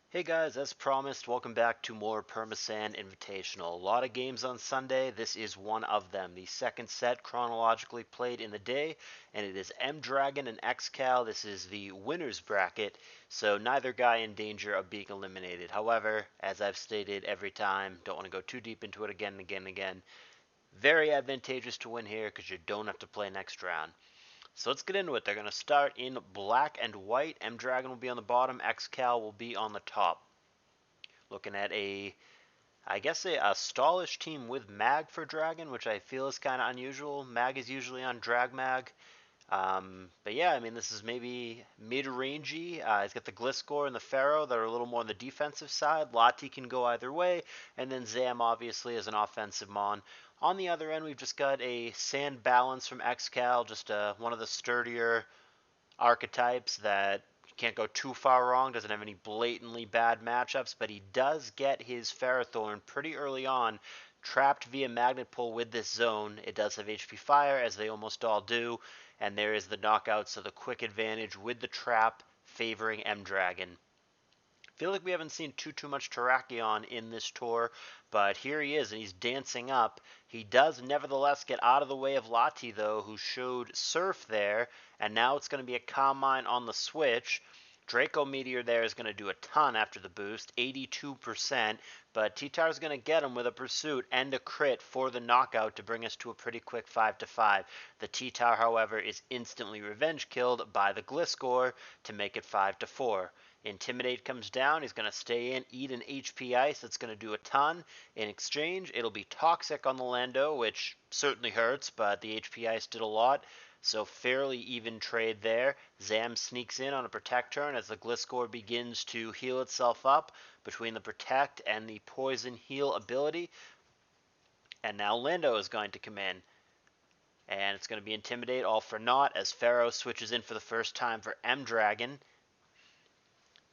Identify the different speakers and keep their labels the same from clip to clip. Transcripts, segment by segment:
Speaker 1: Hey guys, as promised, welcome back to more Permasand Invitational. A lot of games on Sunday. This is one of them. The second set chronologically played in the day, and it is M Dragon and Excal. This is the winner's bracket, so neither guy in danger of being eliminated. However, as I've stated every time, don't want to go too deep into it again and again and again. Very advantageous to win here because you don't have to play next round. So let's get into it. They're going to start in black and white. M Dragon will be on the bottom, Excal will be on the top. Looking at I guess a stallish team with Mag for Dragon, which I feel is kind of unusual. Mag is usually on Drag Mag. But yeah, I mean, this is maybe mid-rangey. He's got the Gliscor and the Pharaoh that are a little more on the defensive side. Lati can go either way. And then Zam, obviously, is an offensive mon. On the other end, we've just got a Sand Balance from Excal, just one of the sturdier archetypes that you can't go too far wrong, doesn't have any blatantly bad matchups, but he does get his Ferrothorn pretty early on, trapped via Magnet Pull with this zone. It does have HP Fire, as they almost all do, and there is the knockout, so the quick advantage with the trap favoring M Dragon. Feel like we haven't seen too much Terrakion in this tour, but here he is, and he's dancing up. He does nevertheless get out of the way of Lati, though, who showed Surf there, and now it's going to be a Calm Mind on the switch. Draco Meteor there is going to do a ton after the boost, 82%, but T-Tar's going to get him with a Pursuit and a crit for the knockout to bring us to a pretty quick 5-5. The T-Tar, however, is instantly revenge killed by the Gliscor to make it 5-4. Intimidate comes down. He's going to stay in, eat an HP Ice. That's going to do a ton. In exchange, it'll be Toxic on the Lando, which certainly hurts, but the HP Ice did a lot. So fairly even trade there. Zam sneaks in on a Protect turn as the Gliscor begins to heal itself up between the Protect and the Poison Heal ability. And now Lando is going to come in. And it's going to be Intimidate all for naught as Pharaoh switches in for the first time for M Dragon.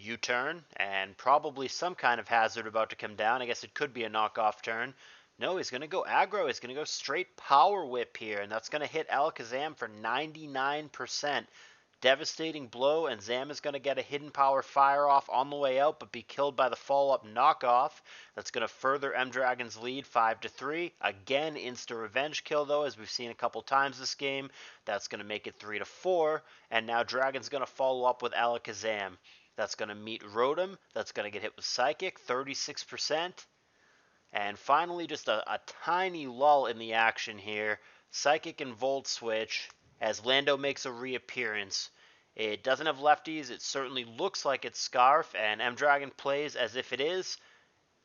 Speaker 1: U-turn, and probably some kind of hazard about to come down. I guess it could be a knockoff turn. No, he's going to go aggro. He's going to go straight power whip here, and that's going to hit Alakazam for 99%. Devastating blow, and Zam is going to get a hidden power fire off on the way out, but be killed by the follow-up knockoff. That's going to further M Dragon's lead 5-3. Again, insta revenge kill though, as we've seen a couple times this game. That's going to make it 3-4, and now Dragon's going to follow up with Alakazam. That's going to meet Rotom. That's going to get hit with Psychic, 36%. And finally, just a tiny lull in the action here. Psychic and Volt Switch as Lando makes a reappearance. It doesn't have lefties. It certainly looks like it's Scarf, and M Dragon plays as if it is.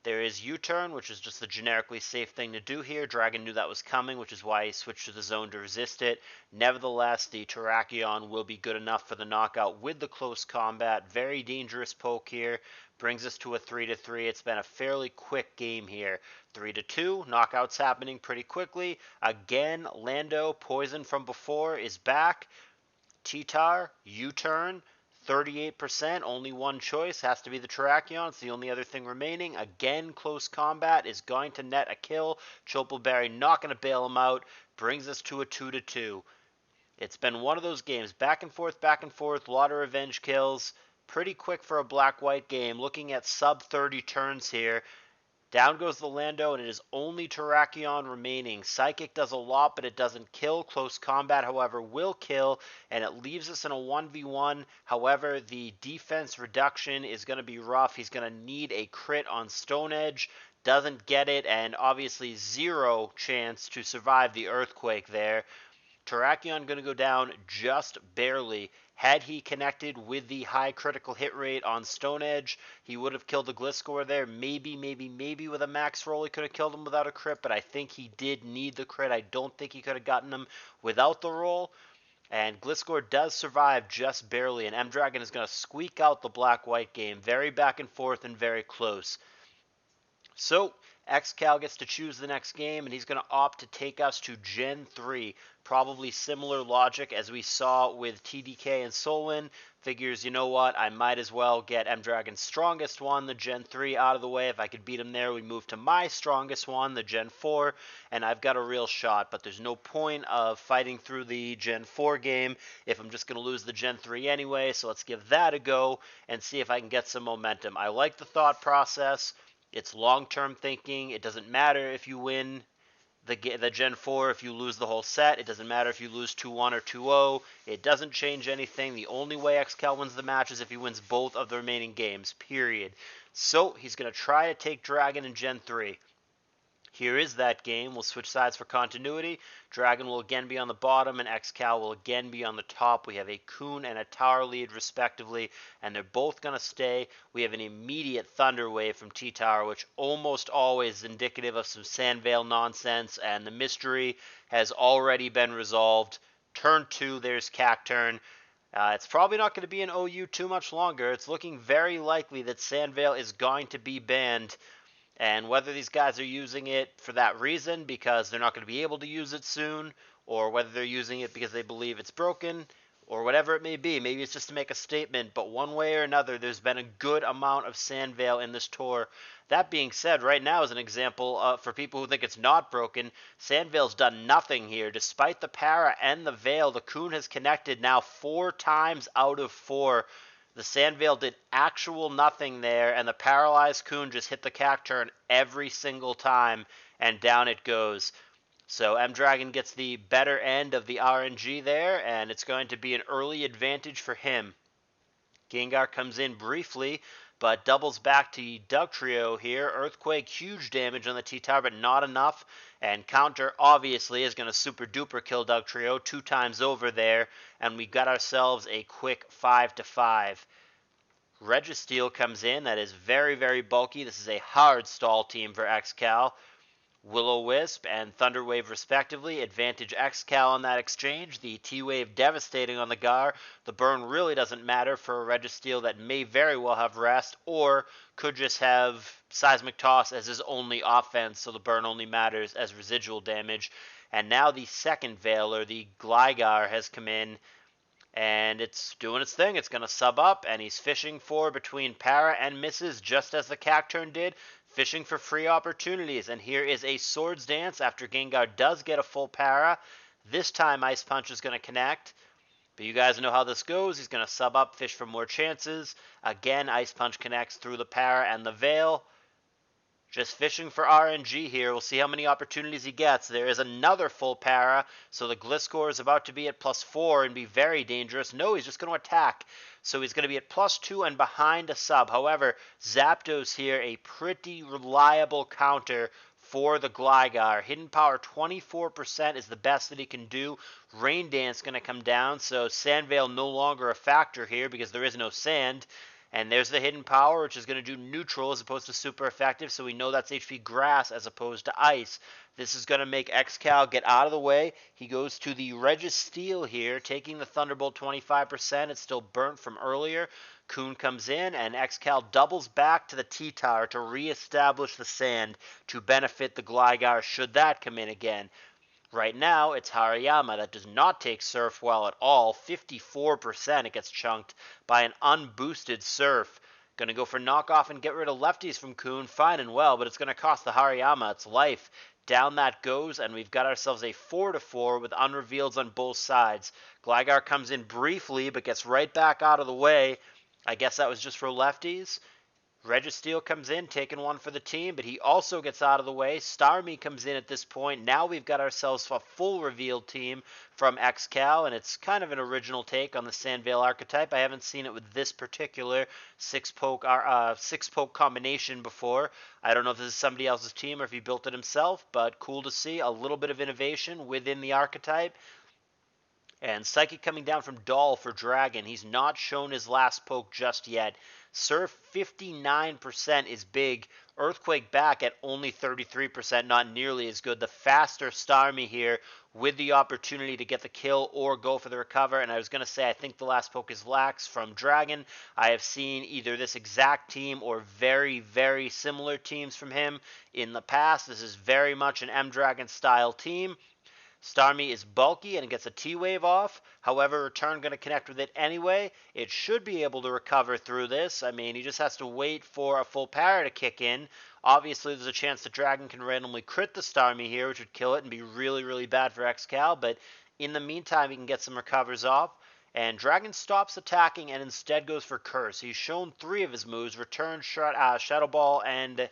Speaker 1: There is U-turn, which is just the generically safe thing to do here. Dragon knew that was coming, which is why he switched to the zone to resist it. Nevertheless, the Terrakion will be good enough for the knockout with the close combat. Very dangerous poke here. Brings us to a 3-3. It's been a fairly quick game here. 3-2. Knockouts happening pretty quickly. Again, Lando, poison from before, is back. T-Tar, U-turn. 38%, only one choice, has to be the Terrakion. It's the only other thing remaining. Again, close combat is going to net a kill. Choppleberry not going to bail him out. Brings us to a 2-2. It's been one of those games, back and forth, a lot of revenge kills. Pretty quick for a black-white game. Looking at sub 30 turns here. Down goes the Lando, and it is only Terrakion remaining. Psychic does a lot, but it doesn't kill. Close combat, however, will kill, and it leaves us in a 1v1. However, the defense reduction is going to be rough. He's going to need a crit on Stone Edge. Doesn't get it, and obviously zero chance to survive the earthquake there. Terrakion going to go down just barely. Had he connected with the high critical hit rate on Stone Edge, he would have killed the Gliscor there. Maybe with a max roll he could have killed him without a crit, but I think he did need the crit. I don't think he could have gotten him without the roll. And Gliscor does survive just barely, and M Dragon is going to squeak out the black-white game. Very back and forth and very close. So, Excal gets to choose the next game, and he's going to opt to take us to Gen 3. Probably similar logic as we saw with TDK and Solon. Figures, you know what, I might as well get M-Dragon's strongest one, the Gen 3, out of the way. If I could beat him there, we move to my strongest one, the Gen 4, and I've got a real shot. But there's no point of fighting through the Gen 4 game if I'm just going to lose the Gen 3 anyway, so let's give that a go and see if I can get some momentum. I like the thought process. It's long-term thinking. It doesn't matter if you win the Gen 4 if you lose the whole set. It doesn't matter if you lose 2-1 or 2-0. It doesn't change anything. The only way Excal wins the match is if he wins both of the remaining games, period. So he's going to try to take Dragon in Gen 3. Here is that game. We'll switch sides for continuity. Dragon will again be on the bottom, and Excal will again be on the top. We have a Kun and a Tower lead, respectively, and they're both going to stay. We have an immediate Thunder Wave from T-Tower, which almost always is indicative of some Sandvale nonsense, and the mystery has already been resolved. Turn 2, there's Cacturn. It's probably not going to be an OU too much longer. It's looking very likely that Sandvale is going to be banned. And whether these guys are using it for that reason, because they're not going to be able to use it soon, or whether they're using it because they believe it's broken, or whatever it may be. Maybe it's just to make a statement, but one way or another, there's been a good amount of Sandvale in this tour. That being said, right now as an example, for people who think it's not broken, Sandvale's done nothing here. Despite the para and the Veil, the Kun has connected now 4 times out of 4. The Sandvale did actual nothing there, and the paralyzed Kun just hit the Cacturn every single time, and down it goes. So M-Dragon gets the better end of the RNG there, and it's going to be an early advantage for him. Gengar comes in briefly, but doubles back to Dugtrio here. Earthquake, huge damage on the T-Tower, but not enough. And Counter, obviously, is going to super-duper kill Dugtrio 2 times over there. And we got ourselves a quick 5-5. Registeel comes in. That is very, very bulky. This is a hard stall team for Excal. Will-O-Wisp and Thunderwave respectively. Advantage Excal on that exchange. The T-Wave devastating on the Gar. The burn really doesn't matter for a Registeel that may very well have rest or could just have Seismic Toss as his only offense, so the burn only matters as residual damage. And now the second Veiler, the Gligar, has come in. And it's doing its thing. It's going to sub up, and he's fishing for between para and misses, just as the Cacturn did, fishing for free opportunities. And here is a Swords Dance after Gengar does get a full para. This time Ice Punch is going to connect. But you guys know how this goes. He's going to sub up, fish for more chances. Again, Ice Punch connects through the para and the Veil. Just fishing for RNG here. We'll see how many opportunities he gets. There is another full para, so the Gliscor is about to be at +4 and be very dangerous. No, he's just going to attack. So he's going to be at +2 and behind a sub. However, Zapdos here, a pretty reliable counter for the Gligar. Hidden Power 24% is the best that he can do. Rain Dance going to come down, so Sandvale no longer a factor here because there is no sand. And there's the Hidden Power, which is going to do neutral as opposed to super effective, so we know that's HP Grass as opposed to Ice. This is going to make Excal get out of the way. He goes to the Registeel here, taking the Thunderbolt 25%. It's still burnt from earlier. Kun comes in, and Excal doubles back to the T-Tower to reestablish the sand to benefit the Gligar should that come in again. Right now, it's Hariyama that does not take Surf well at all. 54% it gets chunked by an unboosted Surf. Going to go for knockoff and get rid of lefties from Kun. Fine and well, but it's going to cost the Hariyama its life. Down that goes, and we've got ourselves a 4-4 with unreveals on both sides. Gligar comes in briefly, but gets right back out of the way. I guess that was just for lefties. Registeel comes in, taking one for the team, but he also gets out of the way. Starmie comes in at this point. Now we've got ourselves a full revealed team from Excal, and it's kind of an original take on the Sandvale archetype. I haven't seen it with this particular six-poke combination before. I don't know if this is somebody else's team or if he built it himself, but cool to see a little bit of innovation within the archetype. And Psychic coming down from Doll for Dragon. He's not shown his last poke just yet. Surf 59% is big. Earthquake back at only 33%, not nearly as good. The faster Starmie here with the opportunity to get the kill or go for the recover. And I was going to say, I think the last poke is Lax from Dragon. I have seen either this exact team or very, very similar teams from him in the past. This is very much an M Dragon style team. Starmie is bulky and gets a T-Wave off. However, Return going to connect with it anyway. It should be able to recover through this. I mean, he just has to wait for a full para to kick in. Obviously, there's a chance the Dragon can randomly crit the Starmie here, which would kill it and be really, really bad for Excal. But in the meantime, he can get some recovers off. And Dragon stops attacking and instead goes for Curse. He's shown 3 of his moves, Return, Shadow Ball, and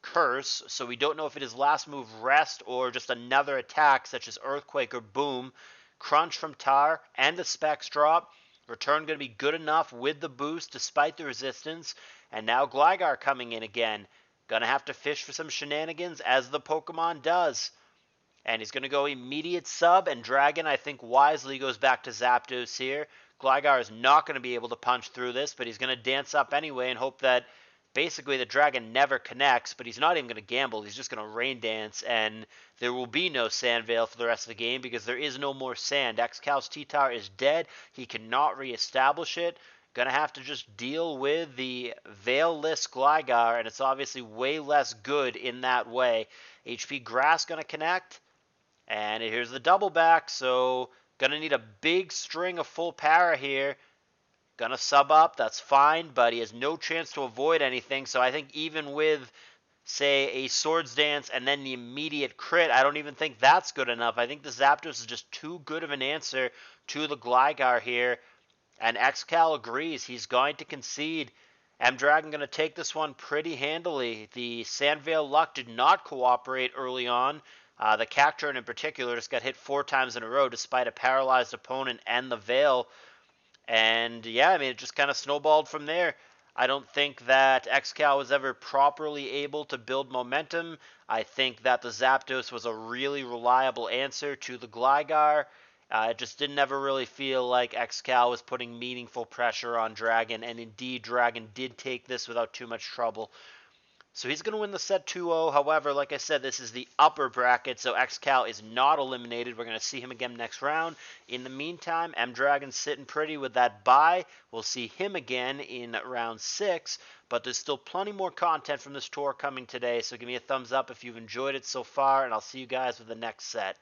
Speaker 1: Curse, so we don't know if it is last move Rest or just another attack such as Earthquake or Boom. Crunch from Tar and the Specs drop. Return going to be good enough with the boost despite the resistance. And now Gligar coming in again. Gonna have to fish for some shenanigans as the Pokemon does. And he's going to go immediate sub, and Dragon, I think, wisely goes back to Zapdos here. Gligar is not going to be able to punch through this, but he's going to dance up anyway and hope that basically the Dragon never connects, but he's not even going to gamble. He's just going to Rain Dance, and there will be no Sand Veil for the rest of the game because there is no more sand. Excal's T-Tar is dead. He cannot reestablish it. Gonna have to just deal with the Veil-less Gligar, and it's obviously way less good in that way. HP Grass gonna connect. And here's the double back, so gonna need a big string of full para here. Gonna sub up, that's fine, but he has no chance to avoid anything. So I think even with, say, a Swords Dance and then the immediate crit, I don't even think that's good enough. I think the Zapdos is just too good of an answer to the Gligar here. And Excal agrees, he's going to concede. M-Dragon going to take this one pretty handily. The Sandvale luck did not cooperate early on. The Cacturne in particular just got hit 4 times in a row despite a paralyzed opponent and the Veil. And yeah, I mean, it just kind of snowballed from there. I don't think that Excal was ever properly able to build momentum. I think that the Zapdos was a really reliable answer to the Gligar. It just didn't ever really feel like Excal was putting meaningful pressure on Dragon, and indeed Dragon did take this without too much trouble. So he's going to win the set 2-0. However, like I said, this is the upper bracket, so Excal is not eliminated. We're going to see him again next round. In the meantime, M-Dragon's sitting pretty with that bye. We'll see him again in round 6, but there's still plenty more content from this tour coming today, so give me a thumbs up if you've enjoyed it so far, and I'll see you guys with the next set.